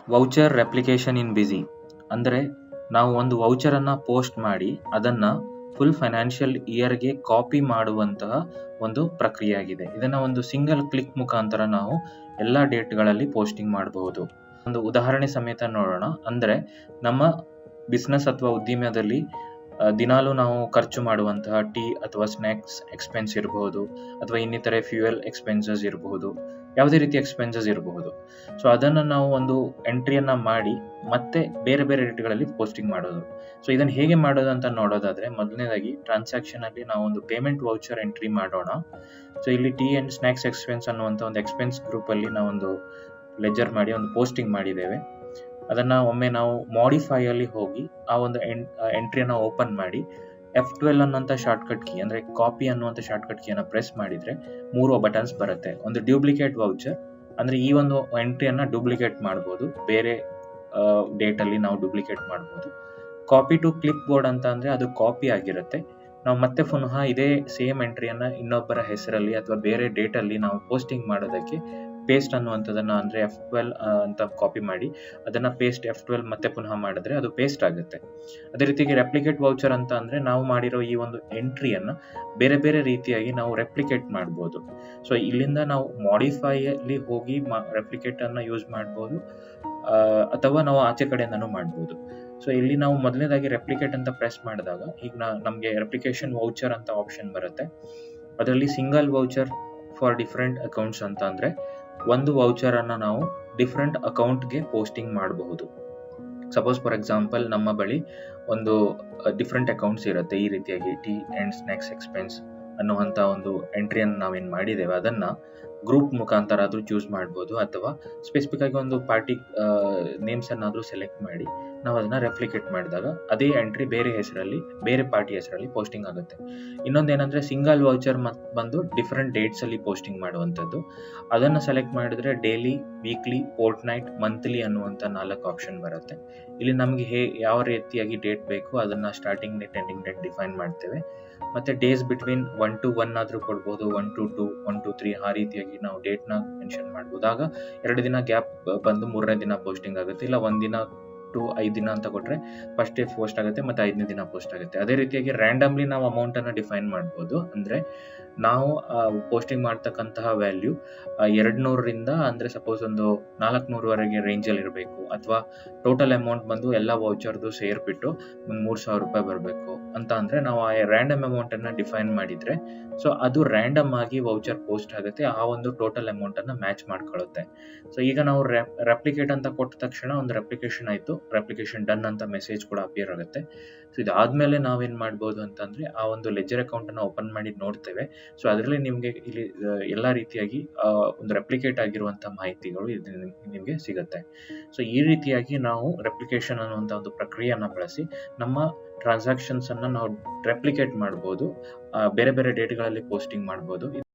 Voucher replication ಇನ್ ಬಿಸಿ ಅಂದರೆ ನಾವು ಒಂದು ವೌಚರನ್ನು ಪೋಸ್ಟ್ ಮಾಡಿ ಅದನ್ನು ಫುಲ್ ಫೈನಾನ್ಷಿಯಲ್ ಇಯರ್ಗೆ ಕಾಪಿ ಮಾಡುವಂತಹ ಒಂದು ಪ್ರಕ್ರಿಯೆ ಆಗಿದೆ. ಇದನ್ನು ಒಂದು ಸಿಂಗಲ್ ಕ್ಲಿಕ್ ಮುಖಾಂತರ ನಾವು ಎಲ್ಲ ಡೇಟ್ಗಳಲ್ಲಿ ಪೋಸ್ಟಿಂಗ್ ಮಾಡಬಹುದು. ಒಂದು ಉದಾಹರಣೆ ಸಮೇತ ನೋಡೋಣ. ಅಂದರೆ ನಮ್ಮ ಬಿಸ್ನೆಸ್ ಅಥವಾ ಉದ್ದಿಮೆಯಲ್ಲಿ ದಿನಾಲೂ ನಾವು ಖರ್ಚು ಮಾಡುವಂತಹ ಟೀ ಅಥವಾ ಸ್ನ್ಯಾಕ್ಸ್ ಎಕ್ಸ್ಪೆನ್ಸ್ ಇರಬಹುದು, ಅಥವಾ ಇನ್ನಿತರೆ ಫ್ಯೂಯಲ್ ಎಕ್ಸ್ಪೆನ್ಸಸ್ ಇರಬಹುದು, ಯಾವುದೇ ರೀತಿ ಎಕ್ಸ್ಪೆನ್ಸಸ್ ಇರಬಹುದು. ಸೊ ಅದನ್ನು ನಾವು ಒಂದು ಎಂಟ್ರಿಯನ್ನು ಮಾಡಿ ಮತ್ತೆ ಬೇರೆ ಬೇರೆ ರೇಟ್ಗಳಲ್ಲಿ ಪೋಸ್ಟಿಂಗ್ ಮಾಡೋದು. ಸೊ ಇದನ್ನು ಹೇಗೆ ಮಾಡೋದು ಅಂತ ನೋಡೋದಾದರೆ, ಮೊದಲನೇದಾಗಿ ಟ್ರಾನ್ಸಾಕ್ಷನಲ್ಲಿ ನಾವು ಒಂದು ಪೇಮೆಂಟ್ ವೌಚರ್ ಎಂಟ್ರಿ ಮಾಡೋಣ. ಸೊ ಇಲ್ಲಿ ಟೀ ಆ್ಯಂಡ್ ಸ್ನ್ಯಾಕ್ಸ್ ಎಕ್ಸ್ಪೆನ್ಸ್ ಅನ್ನುವಂಥ ಒಂದು ಎಕ್ಸ್ಪೆನ್ಸ್ ಗ್ರೂಪಲ್ಲಿ ನಾವೊಂದು ಲೆಜರ್ ಮಾಡಿ ಒಂದು ಪೋಸ್ಟಿಂಗ್ ಮಾಡಿದ್ದೇವೆ. ಅದನ್ನು ಒಮ್ಮೆ ನಾವು ಮಾಡಿಫೈಯಲ್ಲಿ ಹೋಗಿ ಆ ಒಂದು ಎಂಟ್ರಿಯನ್ನು ಓಪನ್ ಮಾಡಿ F12 ಅನ್ನುವಂಥ ಶಾರ್ಟ್ಕಟ್ ಕೀ ಅಂದರೆ ಕಾಪಿ ಅನ್ನುವಂಥ ಶಾರ್ಟ್ಕಟ್ ಕೀಯನ್ನು ಪ್ರೆಸ್ ಮಾಡಿದರೆ 3 ಬಟನ್ಸ್ ಬರುತ್ತೆ. ಒಂದು ಡ್ಯೂಪ್ಲಿಕೇಟ್ ವೌಚರ್ ಅಂದರೆ ಈ ಒಂದು ಎಂಟ್ರಿಯನ್ನು ಡೂಪ್ಲಿಕೇಟ್ ಮಾಡ್ಬೋದು, ಬೇರೆ ಡೇಟಲ್ಲಿ ನಾವು ಡೂಪ್ಲಿಕೇಟ್ ಮಾಡ್ಬೋದು. ಕಾಪಿ ಟು ಕ್ಲಿಪ್ ಬೋರ್ಡ್ ಅಂತ ಅಂದರೆ ಅದು ಕಾಪಿ ಆಗಿರುತ್ತೆ. ನಾವು ಮತ್ತೆ ಪುನಃ ಇದೇ ಸೇಮ್ ಎಂಟ್ರಿಯನ್ನು ಇನ್ನೊಬ್ಬರ ಹೆಸರಲ್ಲಿ ಅಥವಾ ಬೇರೆ ಡೇಟಲ್ಲಿ ನಾವು ಪೋಸ್ಟಿಂಗ್ ಮಾಡೋದಕ್ಕೆ ಪೇಸ್ಟ್ ಅನ್ನುವಂಥದ್ದನ್ನು ಅಂದರೆ F12 ಅಂತ ಕಾಪಿ ಮಾಡಿ ಅದನ್ನು ಪೇಸ್ಟ್ F12 ಮತ್ತೆ ಪುನಃ ಮಾಡಿದ್ರೆ ಅದು ಪೇಸ್ಟ್ ಆಗುತ್ತೆ. ಅದೇ ರೀತಿಯಾಗಿ ರೆಪ್ಲಿಕೇಟ್ ವೌಚರ್ ಅಂತ ಅಂದರೆ ನಾವು ಮಾಡಿರೋ ಈ ಒಂದು ಎಂಟ್ರಿಯನ್ನು ಬೇರೆ ಬೇರೆ ರೀತಿಯಾಗಿ ನಾವು ರೆಪ್ಲಿಕೇಟ್ ಮಾಡ್ಬೋದು. ಸೊ ಇಲ್ಲಿಂದ ನಾವು ಮಾಡಿಫೈಯಲ್ಲಿ ಹೋಗಿ ರೆಪ್ಲಿಕೇಟನ್ನು ಯೂಸ್ ಮಾಡ್ಬೋದು, ಅಥವಾ ನಾವು ಆಚೆ ಕಡೆಯಿಂದನೂ ಮಾಡ್ಬೋದು. ಸೊ ಇಲ್ಲಿ ನಾವು ಮೊದಲನೇದಾಗಿ ರೆಪ್ಲಿಕೇಟ್ ಅಂತ ಪ್ರೆಸ್ ಮಾಡಿದಾಗ ಈಗ ನಮಗೆ ರೆಪ್ಲಿಕೇಶನ್ ವೌಚರ್ ಅಂತ ಆಪ್ಷನ್ ಬರುತ್ತೆ. ಅದರಲ್ಲಿ single voucher for different accounts ಅಂತ ಅಂದರೆ ಒಂದು ವೌಚರನ್ನು ನಾವು ಡಿಫ್ರೆಂಟ್ ಅಕೌಂಟ್ಗೆ ಪೋಸ್ಟಿಂಗ್ ಮಾಡಬಹುದು. ಸಪೋಸ್ ಫಾರ್ ಎಕ್ಸಾಂಪಲ್ ನಮ್ಮ ಬಳಿ ಒಂದು ಡಿಫ್ರೆಂಟ್ ಅಕೌಂಟ್ಸ್ ಇರುತ್ತೆ. ಈ ರೀತಿಯಾಗಿ ಟೀ ಆ್ಯಂಡ್ ಸ್ನ್ಯಾಕ್ಸ್ ಎಕ್ಸ್ಪೆನ್ಸ್ ಅನ್ನುವಂಥ ಒಂದು ಎಂಟ್ರಿಯನ್ನು ನಾವೇನು ಮಾಡಿದ್ದೇವೆ ಅದನ್ನು ಗ್ರೂಪ್ ಮುಖಾಂತರ ಆದರೂ ಚೂಸ್ ಮಾಡ್ಬೋದು, ಅಥವಾ ಸ್ಪೆಸಿಫಿಕ್ ಆಗಿ ಒಂದು ಪಾರ್ಟಿ ನೇಮ್ಸನ್ನಾದರೂ ಸೆಲೆಕ್ಟ್ ಮಾಡಿ ನಾವು ಅದನ್ನು ರೆಪ್ಲಿಕೇಟ್ ಮಾಡಿದಾಗ ಅದೇ ಎಂಟ್ರಿ ಬೇರೆ ಹೆಸರಲ್ಲಿ ಬೇರೆ ಪಾರ್ಟಿ ಹೆಸರಲ್ಲಿ ಪೋಸ್ಟಿಂಗ್ ಆಗುತ್ತೆ. ಇನ್ನೊಂದೇನೆಂದರೆ ಸಿಂಗಲ್ ವೌಚರ್ ಬಂದು ಡಿಫ್ರೆಂಟ್ ಡೇಟ್ಸಲ್ಲಿ ಪೋಸ್ಟಿಂಗ್ ಮಾಡುವಂಥದ್ದು. ಅದನ್ನು ಸೆಲೆಕ್ಟ್ ಮಾಡಿದ್ರೆ daily, weekly, fort night, monthly ಅನ್ನುವಂಥ 4 ಆಪ್ಷನ್ ಬರುತ್ತೆ. ಇಲ್ಲಿ ನಮಗೆ ಯಾವ ರೀತಿಯಾಗಿ ಡೇಟ್ ಬೇಕು ಅದನ್ನು starting date, ending date define ಮಾಡ್ತೇವೆ. ಮತ್ತು ಡೇಸ್ ಬಿಟ್ವೀನ್ 1 to 1 ಆದರೂ ಕೊಡ್ಬೋದು, 1 to 2, 1 to 3 ಆ ರೀತಿಯಾಗಿ ನಾವು ಡೇಟ್ನ ಮೆನ್ಷನ್ ಮಾಡ್ಬೋದು. ಆಗ 2 ದಿನ ಗ್ಯಾಪ್ ಬಂದು 3ನೇ ದಿನ ಪೋಸ್ಟಿಂಗ್ ಆಗುತ್ತೆ. ಇಲ್ಲ 1 ದಿನ ಟು 5 ದಿನ ಅಂತ ಕೊಟ್ಟರೆ ಫಸ್ಟ್ ಡೇ ಪೋಸ್ಟ್ ಆಗುತ್ತೆ ಮತ್ತು 5ನೇ ದಿನ ಪೋಸ್ಟ್ ಆಗುತ್ತೆ. ಅದೇ ರೀತಿಯಾಗಿ ರ್ಯಾಂಡಮ್ಲಿ ನಾವು ಅಮೌಂಟನ್ನು ಡಿಫೈನ್ ಮಾಡ್ಬೋದು. ಅಂದರೆ ನಾವು ಪೋಸ್ಟಿಂಗ್ ಮಾಡ್ತಕ್ಕಂತಹ ವ್ಯಾಲ್ಯೂ 200ರಿಂದ ಅಂದರೆ ಸಪೋಸ್ ಒಂದು 400ವರೆಗೆ ರೇಂಜಲ್ಲಿ ಇರಬೇಕು, ಅಥವಾ ಟೋಟಲ್ ಅಮೌಂಟ್ ಬಂದು ಎಲ್ಲ ವೌಚರ್ದು ಸೇರಿಬಿಟ್ಟು ಒಂದು 3,000 ರೂಪಾಯಿ ಬರಬೇಕು ಅಂತ ಅಂದರೆ ನಾವು ಆ ರ್ಯಾಂಡಮ್ ಅಮೌಂಟನ್ನು ಡಿಫೈನ್ ಮಾಡಿದರೆ ಸೊ ಅದು ರ್ಯಾಂಡಮ್ ಆಗಿ ವೌಚರ್ ಪೋಸ್ಟ್ ಆಗುತ್ತೆ, ಆ ಒಂದು ಟೋಟಲ್ ಅಮೌಂಟನ್ನು ಮ್ಯಾಚ್ ಮಾಡ್ಕೊಳ್ಳುತ್ತೆ. ಸೊ ಈಗ ನಾವು ರೆಪ್ಲಿಕೇಟ್ ಅಂತ ಕೊಟ್ಟ ತಕ್ಷಣ ಒಂದು ರೆಪ್ಲಿಕೇಶನ್ ಆಯಿತು, ರೆಪ್ಲಿಕೇಶನ್ ಡನ್ ಅಂತ ಮೆಸೇಜ್ ಕೂಡ ಅಪಿಯರ್ ಆಗುತ್ತೆ. ಸೊ ಇದಾದಮೇಲೆ ನಾವೇನು ಮಾಡ್ಬೋದು ಅಂತಂದರೆ ಆ ಒಂದು ಲೆಜರ್ ಅಕೌಂಟನ್ನು ಓಪನ್ ಮಾಡಿ ನೋಡ್ತೇವೆ. ಸೊ ಅದರಲ್ಲಿ ನಿಮಗೆ ಇಲ್ಲಿ ಎಲ್ಲ ರೀತಿಯಾಗಿ ಒಂದು ರೆಪ್ಲಿಕೇಟ್ ಆಗಿರುವಂಥ ಮಾಹಿತಿಗಳು ನಿಮಗೆ ಸಿಗುತ್ತೆ. ಸೊ ಈ ರೀತಿಯಾಗಿ ನಾವು ರೆಪ್ಲಿಕೇಶನ್ ಅನ್ನುವಂಥ ಒಂದು ಪ್ರಕ್ರಿಯೆಯನ್ನು ಬಳಸಿ ನಮ್ಮ ಟ್ರಾನ್ಸಾಕ್ಷನ್ಸನ್ನು ನಾವು ರೆಪ್ಲಿಕೇಟ್ ಮಾಡ್ಬೋದು, ಬೇರೆ ಬೇರೆ ಡೇಟ್ಗಳಲ್ಲಿ ಪೋಸ್ಟಿಂಗ್ ಮಾಡ್ಬೋದು.